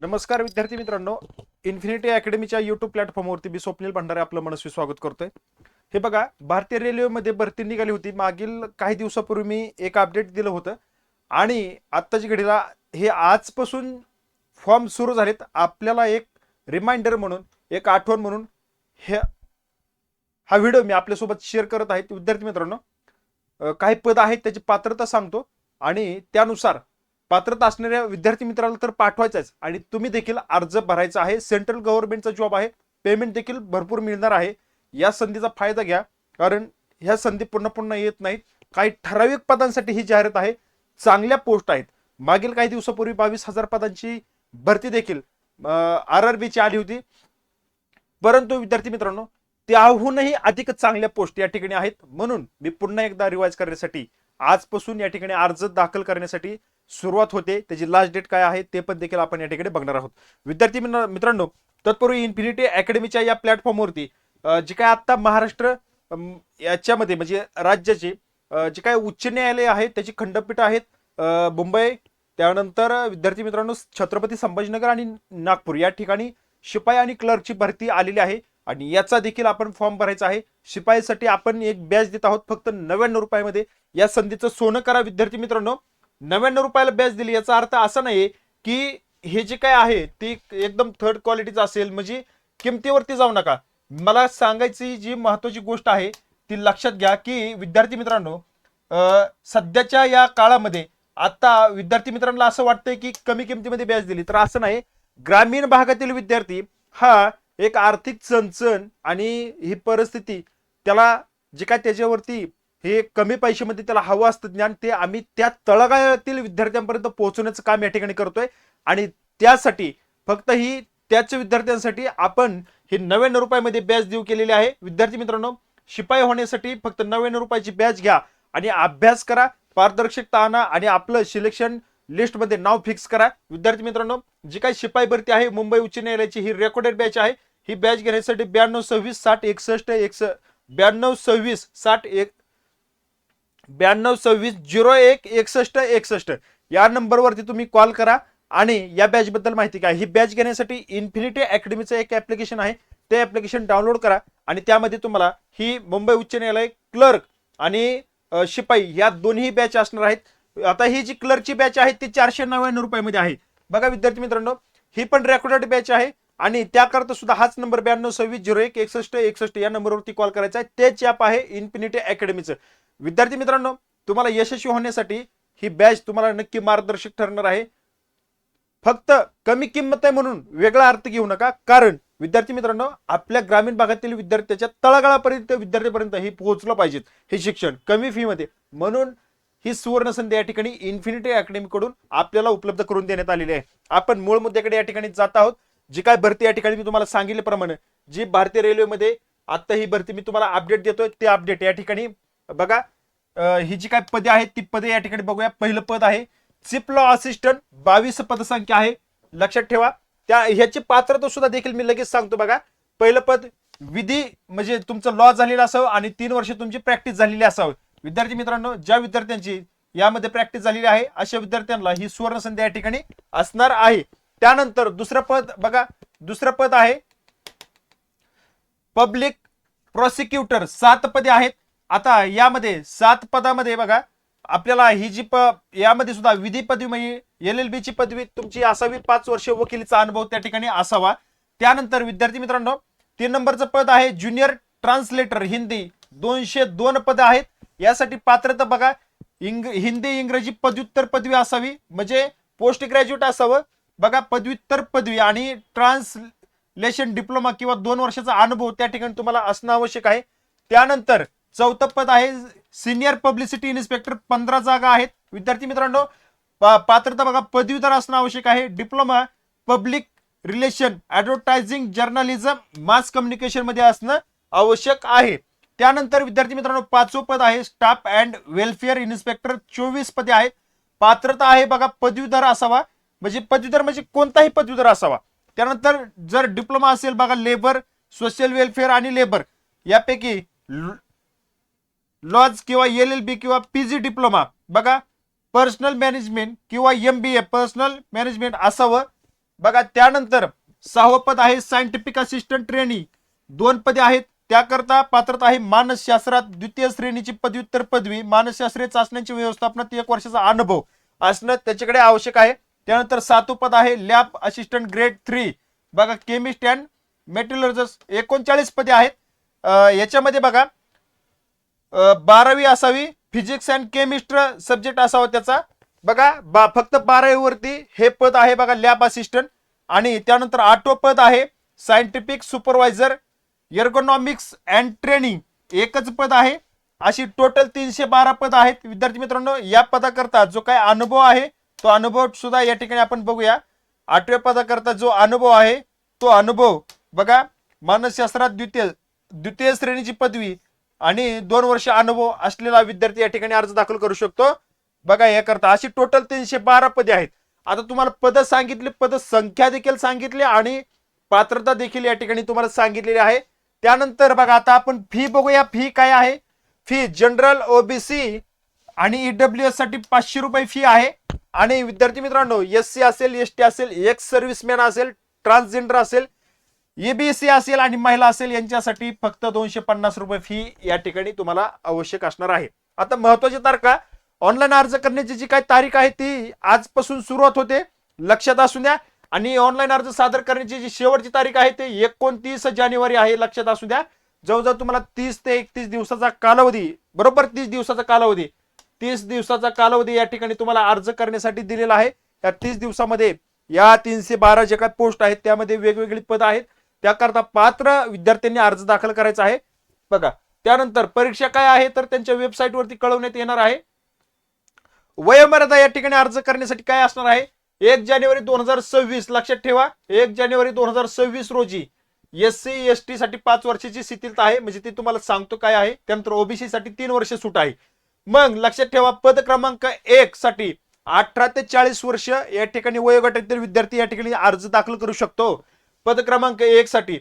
नमस्कार विद्यार्थी मित्रांनो, इन्फिनिटी अकॅडमीच्या यूट्यूब प्लॅटफॉर्मवरती मी स्वप्नील भंडारे आपलं मनस्वी स्वागत करतोय. हे बघा, भारतीय रेल्वेमध्ये भरती निघाली होती. मागील काही दिवसापूर्वी मी एक अपडेट दिलं होतं आणि आत्ताची घडीला हे आजपासून फॉर्म सुरू झालेत. आपल्याला एक रिमाइंडर म्हणून, एक आठवण म्हणून हा व्हिडिओ मी आपल्यासोबत शेअर करत आहे. विद्यार्थी मित्रांनो, काही पद आहेत त्याची पात्रता सांगतो आणि त्यानुसार पात्रता असणाऱ्या विद्यार्थी मित्राला तर पाठवायचाच आणि तुम्ही देखील अर्ज भरायचा आहे. सेंट्रल गव्हर्नमेंटचा जॉब आहे, पेमेंट देखील भरपूर मिळणार आहे. या संधीचा फायदा घ्या, कारण ह्या संधी पुन्हा पुन्हा येत नाहीत. काही ठराविक पदांसाठी ही जाहिरात आहे, चांगल्या पोस्ट आहेत. मागील काही दिवसापूर्वी 22,000 पदांची भरती देखील RRB ची आली होती. परंतु विद्यार्थी मित्रांनो, त्याहूनही अधिक चांगल्या पोस्ट या ठिकाणी आहेत. म्हणून मी पुन्हा एकदा रिवाइज करण्यासाठी आजपासून या ठिकाणी अर्ज दाखल करण्यासाठी सुरुवात होते. त्याची लास्ट डेट काय आहे ते पण देखील आपण या ठिकाणी बघणार आहोत. विद्यार्थी मित्रांनो, तत्पूर्वी इन्फिनिटी अकॅडमीच्या या प्लॅटफॉर्मवरती जे काय आता महाराष्ट्र याच्यामध्ये म्हणजे राज्याचे जे काय उच्च न्यायालय आहे त्याची खंडपीठ आहेत, मुंबई, त्यानंतर विद्यार्थी मित्रांनो छत्रपती संभाजीनगर आणि नागपूर या ठिकाणी शिपाई आणि क्लर्कची भरती आलेली आहे आणि याचा देखील आपण फॉर्म भरायचा आहे. शिपाईसाठी आपण एक बॅच देत आहोत फक्त 99 रुपयामध्ये. या संधीचं सोनं करा विद्यार्थी मित्रांनो. 99 रुपयाला बॅच दिली याचा अर्थ असा नाही की हे जे काय आहे ते एकदम थर्ड क्वालिटीचं असेल, म्हणजे किमतीवरती जाऊ नका. मला सांगायची जी महत्वाची गोष्ट आहे ती लक्षात घ्या की विद्यार्थी मित्रांनो, सध्याच्या या काळामध्ये आता विद्यार्थी मित्रांना असं वाटतंय की कमी किमतीमध्ये बॅच दिली, तर असं नाही. ग्रामीण भागातील विद्यार्थी हा एक आर्थिक चणचण आणि ही परिस्थिती त्याला जे काय त्याच्यावरती हे कमी पैशामध्ये त्याला हवं असतं ज्ञान, ते आम्ही त्या तळागाळातील विद्यार्थ्यांपर्यंत पोहोचवण्याचं काम या ठिकाणी करतोय. आणि त्यासाठी फक्त ही त्याच विद्यार्थ्यांसाठी आपण हे 99 रुपयामध्ये बॅच देऊ केलेली आहे. विद्यार्थी मित्रांनो, शिपाई होण्यासाठी फक्त 99 रुपयाची बॅच घ्या आणि अभ्यास करा, पारदर्शकता आणा आणि आपलं सिलेक्शन लिस्ट मध्ये नाव फिक्स करा. विद्यार्थी मित्रांनो, जी काही शिपाई भरती आहे मुंबई उच्च न्यायालयाची ही रेकॉर्डेड बॅच आहे. ही बॅच घेण्यासाठी 92 26 60 61 92 26 60 92 26 01 61 61 या नंबरवरती तुम्ही कॉल करा आणि या बॅच बद्दल माहिती घ्या. ही बॅच घेण्यासाठी इन्फिनिटी अकॅडमीचं एक ऍप्लिकेशन आहे, ते ऍप्लिकेशन डाउनलोड करा आणि त्यामध्ये तुम्हाला ही मुंबई उच्च न्यायालय क्लर्क आणि शिपाई या दोन्ही बॅच असणार आहेत. आता ही जी क्लर्कची बॅच आहे ती 499 रुपयामध्ये आहे. बघा विद्यार्थी मित्रांनो, ही पण रेकॉर्डेड बॅच आहे आणि त्याकरता सुद्धा हाच नंबर 92 26 01 61 61 या नंबरवरती कॉल करायचा आहे. तेच ॲप आहे इन्फिनिटी अकॅडमीचं. विद्यार्थी मित्रांनो, तुम्हाला यशस्वी होण्यासाठी ही बॅच तुम्हाला नक्की मार्गदर्शक ठरणार आहे. फक्त कमी किंमत आहे म्हणून वेगळा अर्थ घेऊ नका, कारण विद्यार्थी मित्रांनो आपल्या ग्रामीण भागातील विद्यार्थ्याच्या तळागाळापर्यंत विद्यार्थ्यापर्यंत हे पोहोचलं पाहिजेत हे शिक्षण कमी फी मध्ये. म्हणून ही सुवर्ण संधी या ठिकाणी इन्फिनिटी अकॅडमी कडून आपल्याला उपलब्ध करून देण्यात आलेली आहे. आपण मूळ मुद्द्याकडे या ठिकाणी जात आहोत. जी काय भरती या ठिकाणी मी तुम्हाला सांगितल्याप्रमाणे जी भारतीय रेल्वेमध्ये आता ही भरती मी तुम्हाला अपडेट देतोय, ते अपडेट या ठिकाणी बघा. ही जी काय पदे आहेत ती पदे या ठिकाणी बघूया. पहिलं पद आहे चीफ लॉ असिस्टंट, 22 पदसंख्या आहे, लक्षात ठेवा. ह्याची पात्रता सुद्धा देखील मी लगेच सांगतो. बघा, पहिलं पद विधी म्हणजे तुमचं लॉ झालेलं असावं आणि 3 वर्ष तुमची प्रॅक्टिस झालेली असावी. विद्यार्थी मित्रांनो, ज्या विद्यार्थ्यांची यामध्ये प्रॅक्टिस झालेली आहे अशा विद्यार्थ्यांना ही सुवर्ण संधी या ठिकाणी असणार आहे. त्यानंतर दुसरं पद बघा, दुसरं पद आहे पब्लिक प्रॉसिक्युटर, 7 पदे आहेत. आता यामध्ये 7 पदामध्ये बघा आपल्याला ही जी यामध्ये सुद्धा विधी पदवी म्हणजे LLB ची पदवी तुमची असावी, 5 वर्ष वकिलीचा अनुभव त्या ठिकाणी असावा. त्यानंतर विद्यार्थी मित्रांनो, 3 नंबरचं पद आहे ज्युनियर ट्रान्सलेटर हिंदी, 202 पद आहेत. यासाठी पात्रता बघा, हिंदी इंग्रजी पदव्युत्तर पदवी असावी, म्हणजे पोस्ट ग्रॅज्युएट असावं. बघा, पदव्युत्तर पदवी आणि ट्रान्सलेशन डिप्लोमा किंवा 2 वर्षाचा अनुभव त्या ठिकाणी तुम्हाला असणं आवश्यक आहे. त्यानंतर 4थं पद आहे सिनियर पब्लिसिटी इन्स्पेक्टर, 15 जागा आहेत. विद्यार्थी मित्रांनो, पात्रता बघा, पदवीधर असणं आवश्यक आहे. Diploma public relation, advertising, journalism, mass communication मध्ये असणं आवश्यक आहे. त्यानंतर विद्यार्थी मित्रांनो 5वं पद आहे स्टाफ अँड वेलफेअर इन्स्पेक्टर, 24 पदे आहेत. पात्रता आहे बघा, पदवीधर असावा, म्हणजे पदवीधर म्हणजे कोणताही पदवीधर असावा. त्यानंतर जर डिप्लोमा असेल बघा, लेबर, सोशल वेलफेअर आणि लेबर यापैकी लॉज किंवा LLB किंवा PG डिप्लोमा बघा, पर्सनल मॅनेजमेंट किंवा MBA पर्सनल मॅनेजमेंट असावं. बघा त्यानंतर 6वं पद आहे सायंटिफिक असिस्टंट ट्रेनी, 2 पदे आहेत. त्याकरता पात्रता आहे मानसशास्त्रात द्वितीय श्रेणीची पदव्युत्तर पदवी, मानसशास्त्रीय चाचण्यांच्या व्यवस्थापनात 1 वर्षाचा अनुभव असणं त्याच्याकडे आवश्यक आहे. त्यानंतर 7वं पद आहे लॅब असिस्टंट ग्रेड 3, बघा केमिस्ट अँड मेटलर्जिस्ट, 39 पदे आहेत. याच्यामध्ये बघा 12वी असावी, फिजिक्स अँड केमिस्ट्री सब्जेक्ट असावा त्याचा. बघा फक्त 12वी वरती हे पद आहे बघा लॅब असिस्टंट. आणि त्यानंतर 8वं पद आहे scientific supervisor ergonomics and training, एकच पद आहे. अशी टोटल 312 पद आहेत. विद्यार्थी मित्रांनो, या पदाकरता जो काय अनुभव आहे तो अनुभव सुद्धा या ठिकाणी आपण बघूया. 8व्या पदाकरता जो अनुभव आहे तो अनुभव बघा मानसशास्त्रात द्वितीय श्रेणीची पदवी आणि 2 वर्ष अनुभव असलेला विद्यार्थी या ठिकाणी अर्ज दाखल करू शकतो. बघा याकरता अशी टोटल 312 पदे आहेत. आता तुम्हाला पद सांगितले, पद संख्या देखील सांगितली आणि पात्रता देखील या ठिकाणी तुम्हाला सांगितलेली आहे. त्यानंतर बघा आता आपण फी बघूया. फी काय आहे? फी जनरल, ओबीसी आणि ईडब्ल्यूएस साठी 500 रुपये फी आहे. आणि विद्यार्थी मित्रांनो, एससी असेल, एसटी असेल, एक्स सर्व्हिसमॅन असेल, ट्रान्सजेंडर असेल, ईबीसी असेल आणि महिला असेल यांच्यासाठी फक्त 250 रुपये फी या ठिकाणी तुम्हाला आवश्यक असणार आहे. आता महत्वाची तारखा, ऑनलाईन अर्ज करण्याची जी काही तारीख आहे ती आजपासून सुरुवात होते, लक्षात असू द्या. आणि ऑनलाईन अर्ज सादर करण्याची जी शेवटची तारीख आहे ते 29 जानेवारी आहे, लक्षात असू द्या. जवळजवळ तुम्हाला 30 ते 31 दिवसाचा कालावधी, बरोबर 30 दिवसाचा कालावधी, 30 दिवसाचा कालावधी या ठिकाणी तुम्हाला अर्ज करण्यासाठी दिलेला आहे. या 30 दिवसामध्ये या 312 जे काही पोस्ट आहेत त्यामध्ये वेगवेगळी पद आहेत. त्याकरता पात्र विद्यार्थ्यांनी अर्ज दाखल करायचा आहे. बघा त्यानंतर परीक्षा काय आहे तर त्यांच्या वेबसाईटवरती कळवण्यात येणार आहे. वयोमर्यादा या ठिकाणी अर्ज करण्यासाठी काय असणार आहे? 1 जानेवारी 2026, लक्षात ठेवा 1 जानेवारी 2026 रोजी एससी एसटी साठी 5 वर्षाची शिथिलता आहे, म्हणजे ती तुम्हाला सांगतो काय आहे. त्यानंतर ओबीसी साठी 3 वर्ष सूट आहे. मग लक्षात ठेवा पद क्रमांक 1 साठी 18 ते 40 वर्ष या ठिकाणी वयोगटातील विद्यार्थी या ठिकाणी अर्ज दाखल करू शकतो. पद क्रमांक 1 साठी.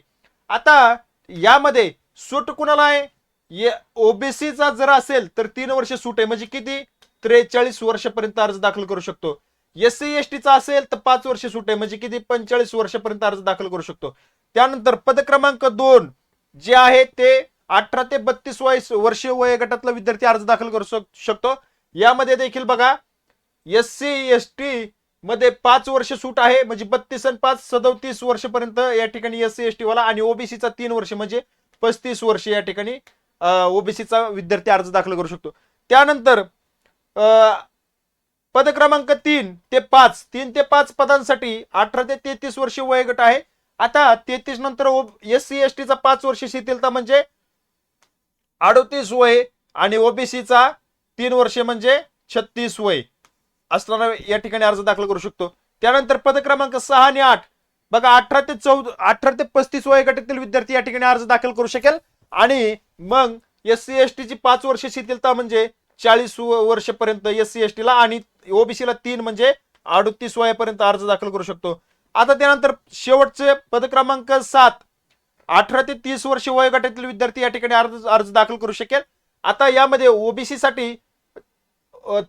आता यामध्ये सूट कुणाला आहे? ओबीसीचा जर असेल तर 3 वर्ष सूट आहे, म्हणजे किती 43 वर्षापर्यंत अर्ज दाखल करू शकतो. एससी एसटीचा असेल तर 5 वर्ष सूट आहे, म्हणजे किती 45 वर्षापर्यंत अर्ज दाखल करू शकतो. त्यानंतर पद क्रमांक 2 जे आहे ते 18 ते 32 वर्ष वयोगटातला विद्यार्थी अर्ज दाखल करू शकतो. यामध्ये देखील बघा एससी एसटी मध्ये 5 वर्ष सूट आहे, म्हणजे 32 आणि 5 37 वर्षपर्यंत या ठिकाणी एससी एसटी वाला. आणि ओबीसीचा 3 वर्ष म्हणजे 35 वर्ष या ठिकाणी ओबीसीचा विद्यार्थी अर्ज दाखल करू शकतो. त्यानंतर पद क्रमांक 3 ते 5 पदांसाठी 18 ते 33 वर्ष वयोगट आहे. आता 33 नंतर एससी एसटीचा 5 वर्ष शिथिलता म्हणजे 38 वय आणि ओबीसीचा 3 वर्ष म्हणजे 36 वय असताना या ठिकाणी अर्ज दाखल करू शकतो. त्यानंतर पद क्रमांक 6 आणि 8 बघा 18 ते 35 वयोगटातील विद्यार्थी या ठिकाणी अर्ज दाखल करू शकेल. आणि मग एससी एसटीची 5 वर्ष शिथिलता म्हणजे 40 वर्षपर्यंत एससी एसटीला आणि ओबीसीला 3 म्हणजे 38 वयापर्यंत अर्ज दाखल करू शकतो. आता त्यानंतर शेवटचे पद क्रमांक 7 18 ते 30 वर्ष वयोगटातील विद्यार्थी या ठिकाणी अर्ज दाखल करू शकेल. आता यामध्ये ओबीसी साठी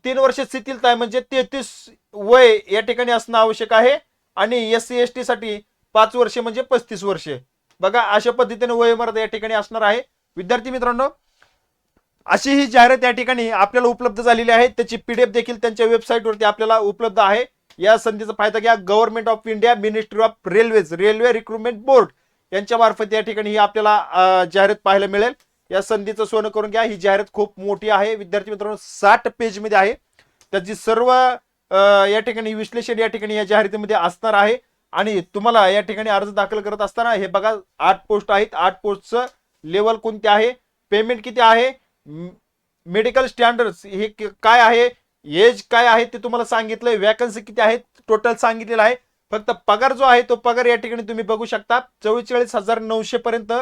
3 वर्ष शिथिलता आहे, म्हणजे 33 वय या ठिकाणी असणं आवश्यक आहे. आणि एससी एसटी साठी 5 वर्ष म्हणजे 35 वर्षे. बघा अशा पद्धतीने वयोमर्यादा या ठिकाणी असणार आहे. विद्यार्थी मित्रांनो, अशी ही जाहिरात या ठिकाणी आपल्याला उपलब्ध झालेली आहे. त्याची पीडीएफ देखील त्यांच्या वेबसाईटवरती आपल्याला उपलब्ध आहे. या संधीचा फायदा घ्या. Government of India, ministry of railways, railway recruitment board यांच्या मार्फत या ठिकाणी ही आपल्याला जाहिरात पाहायला मिळेल. या संधीचं सोनं करून घ्या. ही जाहिरात खूप मोठी आहे विद्यार्थी मित्रांनो, 60 पेज मध्ये आहे. त्याची सर्व या ठिकाणी विश्लेषण या ठिकाणी या जाहिरातीमध्ये असणार आहे. आणि तुम्हाला या ठिकाणी अर्ज दाखल करत असताना हे बघा 8 पोस्ट आहेत. 8 पोस्टचं लेवल कोणते आहे, पेमेंट किती आहे, मेडिकल स्टँडर्ड्स हे काय आहे, एज काय आहे ते तुम्हाला सांगितलंय, वॅकन्सी किती आहेत टोटल सांगितलेलं आहे. फक्त पगार जो आहे तो पगार या ठिकाणी तुम्ही बघू शकता 44,900 पर्यंत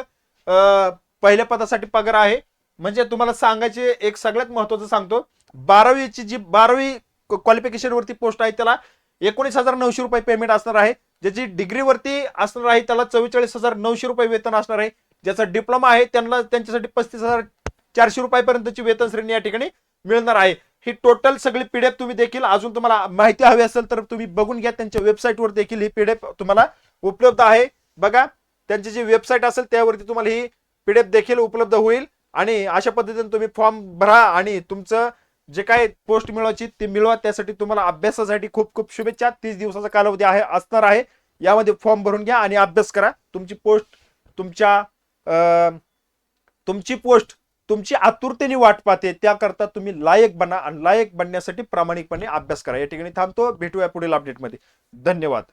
पहिल्या पदासाठी पगार आहे. म्हणजे तुम्हाला सांगायचे एक सगळ्यात महत्वाचं सांगतो, 12वी क्वालिफिकेशन वरती पोस्ट आहे त्याला 19,900 रुपये पेमेंट असणार आहे. ज्याची डिग्री वरती असणार आहे त्याला 44,900 रुपये वेतन असणार आहे. ज्याचा डिप्लोमा आहे त्यांना त्यांच्यासाठी 35,400 रुपयापर्यंतची वेतन श्रेणी या ठिकाणी मिळणार आहे. ही टोटल सगळी पीडीएफ तुम्ही देखील अजून तुम्हाला माहिती हवी असेल तर तुम्ही बघून घ्या, त्यांच्या वेबसाईटवर देखील ही पीडीएफ तुम्हाला उपलब्ध आहे. बघा त्यांची जी वेबसाईट असेल त्यावरती तुम्हाला ही पीडीएफ देखील उपलब्ध होईल आणि अशा पद्धतीने तुम्ही फॉर्म भरा आणि तुमचं जे काय पोस्ट मिळवायची ते मिळवा. त्यासाठी तुम्हाला अभ्यासासाठी खूप खूप शुभेच्छा. 30 दिवसाचा कालावधी आहे असणार आहे. यामध्ये फॉर्म भरून घ्या आणि अभ्यास करा. तुमची पोस्ट तुमची पोस्ट तुमची आतुरतेने वाट पाहते, त्याकरता तुम्ही लायक बना आणि लायक बनण्यासाठी प्रामाणिकपणे अभ्यास करा. या ठिकाणी थांबतो. भेटूया पुढील अपडेटमध्ये. धन्यवाद.